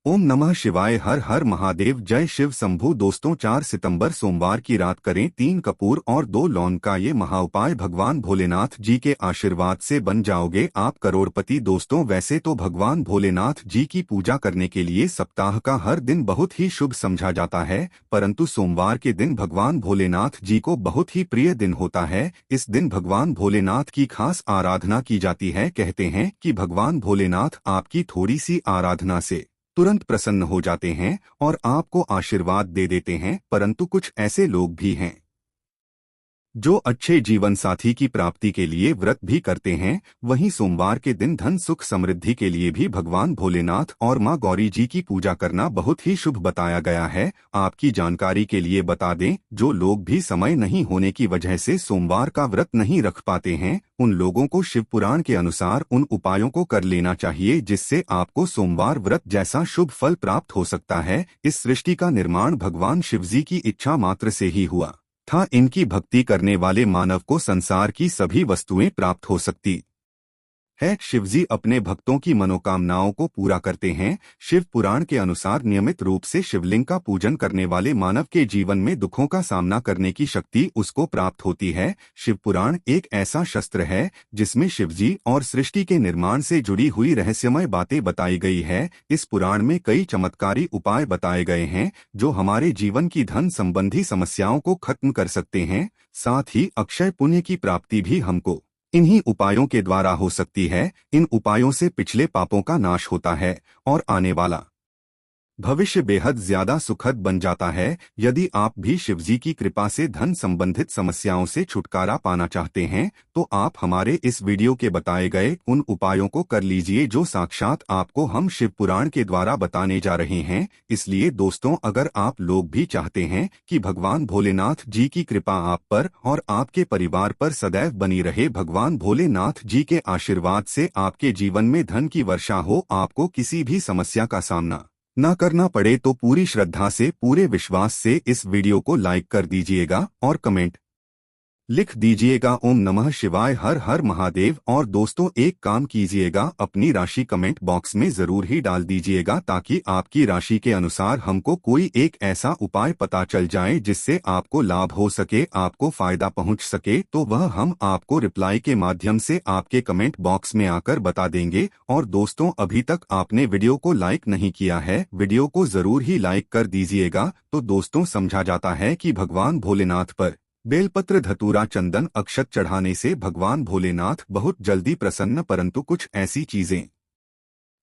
ओम नमः शिवाय। हर हर महादेव। जय शिव शंभू। दोस्तों 4 सितंबर सोमवार की रात करें 3 कपूर और 2 लौंग का ये महाउपाय। भगवान भोलेनाथ जी के आशीर्वाद से बन जाओगे आप करोड़पति। दोस्तों वैसे तो भगवान भोलेनाथ जी की पूजा करने के लिए सप्ताह का हर दिन बहुत ही शुभ समझा जाता है, परंतु सोमवार के दिन भगवान भोलेनाथ जी को बहुत ही प्रिय दिन होता है। इस दिन भगवान भोलेनाथ की खास आराधना की जाती है। कहते हैं कि भगवान भोलेनाथ आपकी थोड़ी सी आराधना से तुरंत प्रसन्न हो जाते हैं और आपको आशीर्वाद दे देते हैं। परंतु कुछ ऐसे लोग भी हैं जो अच्छे जीवन साथी की प्राप्ति के लिए व्रत भी करते हैं। वहीं सोमवार के दिन धन सुख समृद्धि के लिए भी भगवान भोलेनाथ और मां गौरी जी की पूजा करना बहुत ही शुभ बताया गया है। आपकी जानकारी के लिए बता दें, जो लोग भी समय नहीं होने की वजह से सोमवार का व्रत नहीं रख पाते हैं, उन लोगों को शिव पुराण के अनुसार उन उपायों को कर लेना चाहिए, जिससे आपको सोमवार व्रत जैसा शुभ फल प्राप्त हो सकता है। इस सृष्टि का निर्माण भगवान शिवजी की इच्छा मात्र से ही हुआ था। इनकी भक्ति करने वाले मानव को संसार की सभी वस्तुएं प्राप्त हो सकती है। शिवजी अपने भक्तों की मनोकामनाओं को पूरा करते हैं। शिव पुराण के अनुसार नियमित रूप से शिवलिंग का पूजन करने वाले मानव के जीवन में दुखों का सामना करने की शक्ति उसको प्राप्त होती है। शिव पुराण एक ऐसा शस्त्र है जिसमें शिवजी और सृष्टि के निर्माण से जुड़ी हुई रहस्यमय बातें बताई गई है। इस पुराण में कई चमत्कारी उपाय बताए गए हैं जो हमारे जीवन की धन संबंधी समस्याओं को खत्म कर सकते हैं। साथ ही अक्षय पुण्य की प्राप्ति भी हमको इन्हीं उपायों के द्वारा हो सकती है। इन उपायों से पिछले पापों का नाश होता है और आने वाला भविष्य बेहद ज्यादा सुखद बन जाता है। यदि आप भी शिवजी की कृपा से धन संबंधित समस्याओं से छुटकारा पाना चाहते हैं तो आप हमारे इस वीडियो के बताए गए उन उपायों को कर लीजिए जो साक्षात आपको हम शिव पुराण के द्वारा बताने जा रहे हैं। इसलिए दोस्तों, अगर आप लोग भी चाहते हैं कि भगवान भोलेनाथ जी की कृपा आप पर और आपके परिवार पर सदैव बनी रहे, भगवान भोलेनाथ जी के आशीर्वाद से आपके जीवन में धन की वर्षा हो, आपको किसी भी समस्या का सामना ना करना पड़े, तो पूरी श्रद्धा से पूरे विश्वास से इस वीडियो को लाइक कर दीजिएगा और कमेंट लिख दीजिएगा ओम नमः शिवाय। हर हर महादेव। और दोस्तों एक काम कीजिएगा, अपनी राशि कमेंट बॉक्स में जरूर ही डाल दीजिएगा ताकि आपकी राशि के अनुसार हमको कोई एक ऐसा उपाय पता चल जाए जिससे आपको लाभ हो सके, आपको फायदा पहुंच सके, तो वह हम आपको रिप्लाई के माध्यम से आपके कमेंट बॉक्स में आकर बता देंगे। और दोस्तों, अभी तक आपने वीडियो को लाइक नहीं किया है, वीडियो को जरूर ही लाइक कर दीजिएगा। तो दोस्तों, समझा जाता है कि भगवान भोलेनाथ पर बेलपत्र धतूरा चंदन अक्षत चढ़ाने से भगवान भोलेनाथ बहुत जल्दी प्रसन्न, परंतु कुछ ऐसी चीजें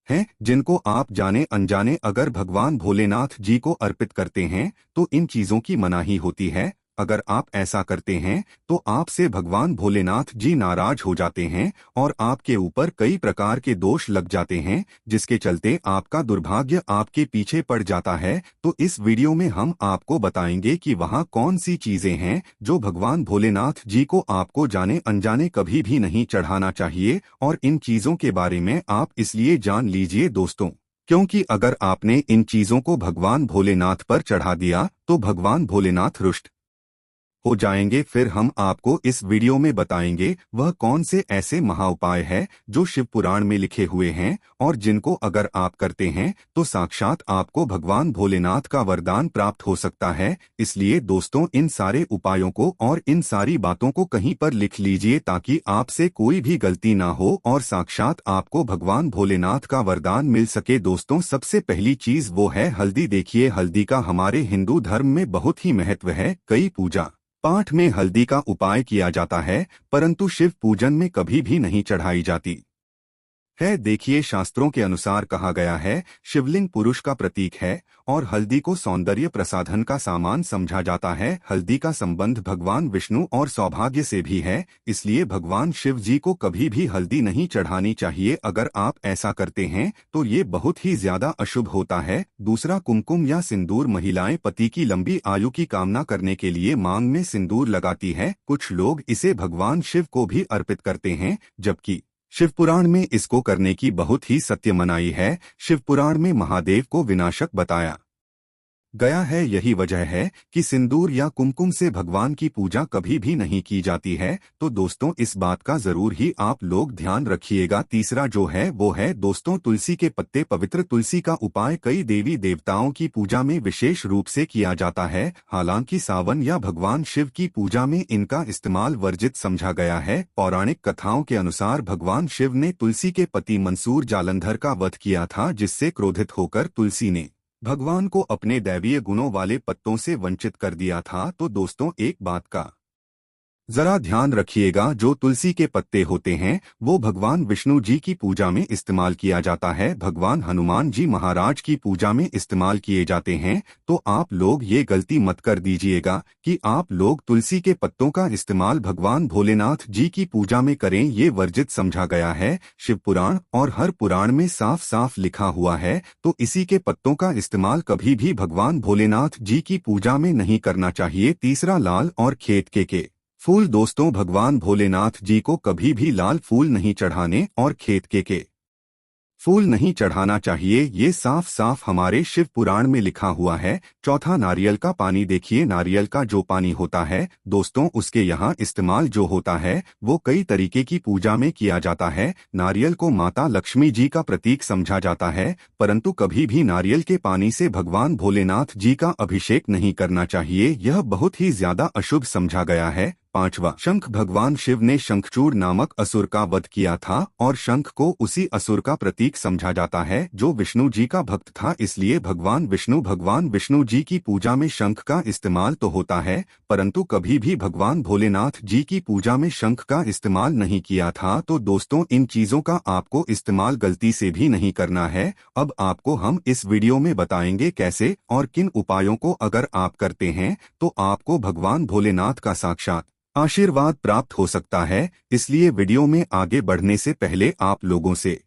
हैं जिनको आप जाने अनजाने अगर भगवान भोलेनाथ जी को अर्पित करते हैं तो इन चीजों की मनाही होती है। अगर आप ऐसा करते हैं तो आपसे भगवान भोलेनाथ जी नाराज हो जाते हैं और आपके ऊपर कई प्रकार के दोष लग जाते हैं, जिसके चलते आपका दुर्भाग्य आपके पीछे पड़ जाता है। तो इस वीडियो में हम आपको बताएंगे कि वहाँ कौन सी चीजें हैं जो भगवान भोलेनाथ जी को आपको जाने अनजाने कभी भी नहीं चढ़ाना चाहिए। और इन चीजों के बारे में आप इसलिए जान लीजिए दोस्तों, क्योंकि अगर आपने इन चीजों को भगवान भोलेनाथ पर चढ़ा दिया तो भगवान भोलेनाथ रुष्ट हो जाएंगे। फिर हम आपको इस वीडियो में बताएंगे वह कौन से ऐसे महाउपाय है जो शिव पुराण में लिखे हुए हैं और जिनको अगर आप करते हैं तो साक्षात आपको भगवान भोलेनाथ का वरदान प्राप्त हो सकता है। इसलिए दोस्तों, इन सारे उपायों को और इन सारी बातों को कहीं पर लिख लीजिए ताकि आपसे कोई भी गलती ना हो और साक्षात आपको भगवान भोलेनाथ का वरदान मिल सके। दोस्तों, सबसे पहली चीज वो है हल्दी। देखिए, हल्दी का हमारे हिंदू धर्म में बहुत ही महत्व है। कई पूजा पाठ में हल्दी का उपाय किया जाता है, परंतु शिव पूजन में कभी भी नहीं चढ़ाई जाती है। देखिए, शास्त्रों के अनुसार कहा गया है शिवलिंग पुरुष का प्रतीक है और हल्दी को सौंदर्य प्रसाधन का सामान समझा जाता है। हल्दी का संबंध भगवान विष्णु और सौभाग्य से भी है, इसलिए भगवान शिव जी को कभी भी हल्दी नहीं चढ़ानी चाहिए। अगर आप ऐसा करते हैं तो ये बहुत ही ज्यादा अशुभ होता है। दूसरा, कुमकुम या सिंदूर। महिलाएं पति की लंबी आयु की कामना करने के लिए मांग में सिंदूर लगाती है। कुछ लोग इसे भगवान शिव को भी अर्पित करते हैं, जबकि शिवपुराण में इसको करने की बहुत ही सत्य मनाही है। शिवपुराण में महादेव को विनाशक बताया गया है। यही वजह है कि सिंदूर या कुमकुम से भगवान की पूजा कभी भी नहीं की जाती है। तो दोस्तों इस बात का जरूर ही आप लोग ध्यान रखिएगा। तीसरा जो है वो है दोस्तों तुलसी के पत्ते। पवित्र तुलसी का उपाय कई देवी देवताओं की पूजा में विशेष रूप से किया जाता है। हालांकि सावन या भगवान शिव की पूजा में इनका इस्तेमाल वर्जित समझा गया है। पौराणिक कथाओं के अनुसार भगवान शिव ने तुलसी के पति मंसूर जालंधर का वध किया था, जिससे क्रोधित होकर तुलसी ने भगवान को अपने दैवीय गुणों वाले पत्तों से वंचित कर दिया था। तो दोस्तों एक बात का जरा ध्यान रखिएगा, जो तुलसी के पत्ते होते हैं वो भगवान विष्णु जी की पूजा में इस्तेमाल किया जाता है, भगवान हनुमान जी महाराज की पूजा में इस्तेमाल किए जाते हैं। तो आप लोग ये गलती मत कर दीजिएगा कि आप लोग तुलसी के पत्तों का इस्तेमाल भगवान भोलेनाथ जी की पूजा में करें। ये वर्जित समझा गया है। शिव पुराण और हर पुराण में साफ साफ लिखा हुआ है। तो इसी के पत्तों का इस्तेमाल कभी भी भगवान भोलेनाथ जी की पूजा में नहीं करना चाहिए। तीसरा लाल और खेत के फूल। दोस्तों भगवान भोलेनाथ जी को कभी भी लाल फूल नहीं चढ़ाने और खेत के फूल नहीं चढ़ाना चाहिए। ये साफ साफ हमारे शिव पुराण में लिखा हुआ है। चौथा नारियल का पानी। देखिए नारियल का जो पानी होता है दोस्तों उसके यहाँ इस्तेमाल जो होता है वो कई तरीके की पूजा में किया जाता है। नारियल को माता लक्ष्मी जी का प्रतीक समझा जाता है, परंतु कभी भी नारियल के पानी से भगवान भोलेनाथ जी का अभिषेक नहीं करना चाहिए। यह बहुत ही ज्यादा अशुभ समझा गया है। पांचवा शंख। भगवान शिव ने शंखचूड़ नामक असुर का वध किया था और शंख को उसी असुर का प्रतीक समझा जाता है जो विष्णु जी का भक्त था। इसलिए भगवान विष्णु जी की पूजा में शंख का इस्तेमाल तो होता है, परंतु कभी भी भगवान भोलेनाथ जी की पूजा में शंख का इस्तेमाल नहीं किया था। तो दोस्तों इन चीजों का आपको इस्तेमाल गलती से भी नहीं करना है। अब आपको हम इस वीडियो में बताएंगे कैसे और किन उपायों को अगर आप करते हैं तो आपको भगवान भोलेनाथ का साक्षात आशीर्वाद प्राप्त हो सकता है। इसलिए वीडियो में आगे बढ़ने से पहले आप लोगों से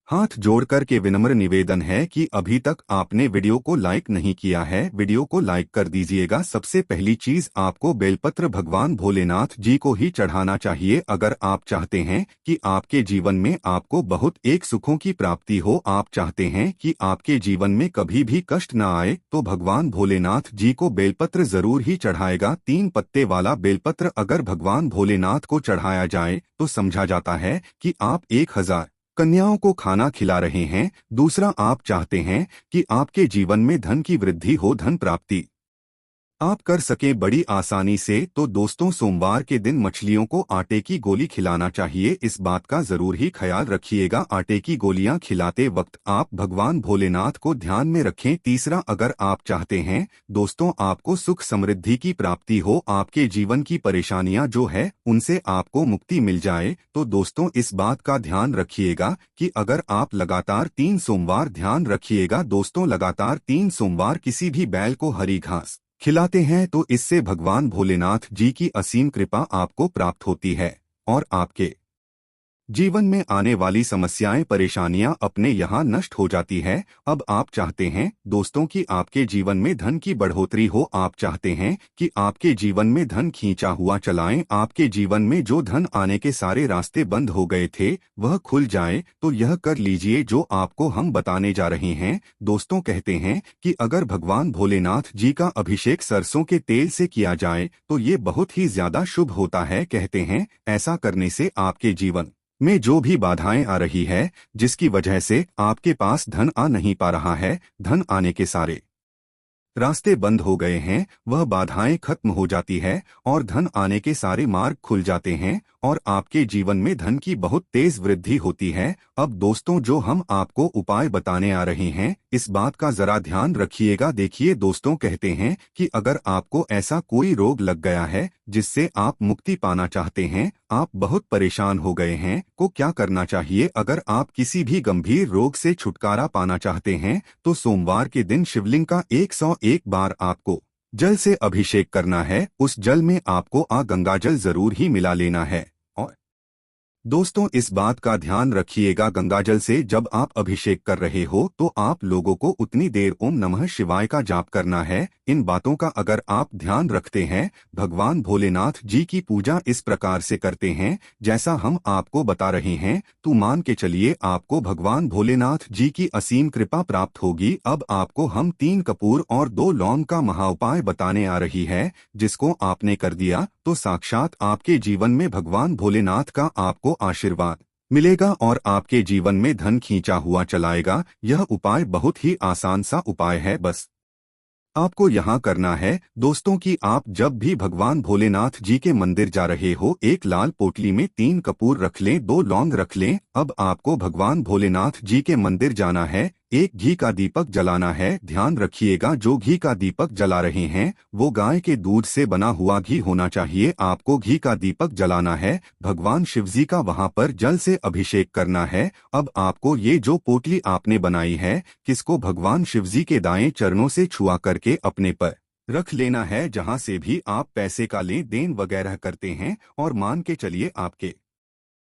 हाथ जोड़कर के विनम्र निवेदन है कि अभी तक आपने वीडियो को लाइक नहीं किया है, वीडियो को लाइक कर दीजिएगा। सबसे पहली चीज आपको बेलपत्र भगवान भोलेनाथ जी को ही चढ़ाना चाहिए। अगर आप चाहते हैं कि आपके जीवन में आपको बहुत एक सुखों की प्राप्ति हो, आप चाहते हैं कि आपके जीवन में कभी भी कष्ट न आए, तो भगवान भोलेनाथ जी को बेलपत्र जरूर ही चढ़ाएगा। 3 पत्ते वाला बेलपत्र अगर भगवान भोलेनाथ को चढ़ाया जाए तो समझा जाता है कि आप 1000 कन्याओं को खाना खिला रहे हैं। दूसरा आप चाहते हैं कि आपके जीवन में धन की वृद्धि हो, धन प्राप्ति आप कर सके बड़ी आसानी से। तो दोस्तों सोमवार के दिन मछलियों को आटे की गोली खिलाना चाहिए। इस बात का जरूर ही ख्याल रखिएगा। आटे की गोलियां खिलाते वक्त आप भगवान भोलेनाथ को ध्यान में रखें। तीसरा अगर आप चाहते हैं दोस्तों आपको सुख समृद्धि की प्राप्ति हो, आपके जीवन की परेशानियां जो है उनसे आपको मुक्ति मिल जाए, तो दोस्तों इस बात का ध्यान रखिएगा कि अगर आप लगातार 3 सोमवार ध्यान रखिएगा दोस्तों लगातार 3 सोमवार किसी भी बैल को हरी घास खिलाते हैं तो इससे भगवान भोलेनाथ जी की असीम कृपा आपको प्राप्त होती है और आपके जीवन में आने वाली समस्याएं परेशानियां अपने यहाँ नष्ट हो जाती है। अब आप चाहते हैं दोस्तों कि आपके जीवन में धन की बढ़ोतरी हो, आप चाहते हैं कि आपके जीवन में धन खींचा हुआ चलाएं, आपके जीवन में जो धन आने के सारे रास्ते बंद हो गए थे वह खुल जाए, तो यह कर लीजिए जो आपको हम बताने जा रहे हैं। दोस्तों कहते हैं कि अगर भगवान भोलेनाथ जी का अभिषेक सरसों के तेल से किया जाए तो ये बहुत ही ज्यादा शुभ होता है। कहते हैं ऐसा करने से आपके जीवन में जो भी बाधाएं आ रही है, जिसकी वजह से आपके पास धन आ नहीं पा रहा है, धन आने के सारे रास्ते बंद हो गए हैं, वह बाधाएं खत्म हो जाती है और धन आने के सारे मार्ग खुल जाते हैं और आपके जीवन में धन की बहुत तेज वृद्धि होती है। अब दोस्तों जो हम आपको उपाय बताने आ रहे हैं इस बात का जरा ध्यान रखिएगा। देखिए दोस्तों कहते हैं कि अगर आपको ऐसा कोई रोग लग गया है जिससे आप मुक्ति पाना चाहते हैं, आप बहुत परेशान हो गए हैं, को क्या करना चाहिए। अगर आप किसी भी गंभीर रोग से छुटकारा पाना चाहते हैं तो सोमवार के दिन शिवलिंग का 101 बार आपको जल से अभिषेक करना है। उस जल में आपको गंगाजल जरूर ही मिला लेना है और दोस्तों, इस बात का ध्यान रखिएगा, गंगाजल से जब आप अभिषेक कर रहे हो तो आप लोगों को उतनी देर ओम नमः शिवाय का जाप करना है। इन बातों का अगर आप ध्यान रखते हैं, भगवान भोलेनाथ जी की पूजा इस प्रकार से करते हैं जैसा हम आपको बता रहे हैं, तो मान के चलिए आपको भगवान भोलेनाथ जी की असीम कृपा प्राप्त होगी। अब आपको हम 3 कपूर और 2 लौंग का महाउपाय बताने आ रही है, जिसको आपने कर दिया तो साक्षात आपके जीवन में भगवान भोलेनाथ का आपको आशीर्वाद मिलेगा और आपके जीवन में धन खींचा हुआ चलाएगा। यह उपाय बहुत ही आसान सा उपाय है। बस आपको यहाँ करना है दोस्तों कि आप जब भी भगवान भोलेनाथ जी के मंदिर जा रहे हो, एक लाल पोटली में 3 कपूर रख लें, 2 लौंग रख लें। अब आपको भगवान भोलेनाथ जी के मंदिर जाना है, एक घी का दीपक जलाना है। ध्यान रखिएगा, जो घी का दीपक जला रहे हैं वो गाय के दूध से बना हुआ घी होना चाहिए। आपको घी का दीपक जलाना है, भगवान शिवजी का वहां पर जल से अभिषेक करना है। अब आपको ये जो पोटली आपने बनाई है, किसको भगवान शिवजी के दाएं चरणों से छुआ करके अपने पर रख लेना है, जहां से भी आप पैसे का लेन देन वगैरह करते हैं। और मान के चलिए आपके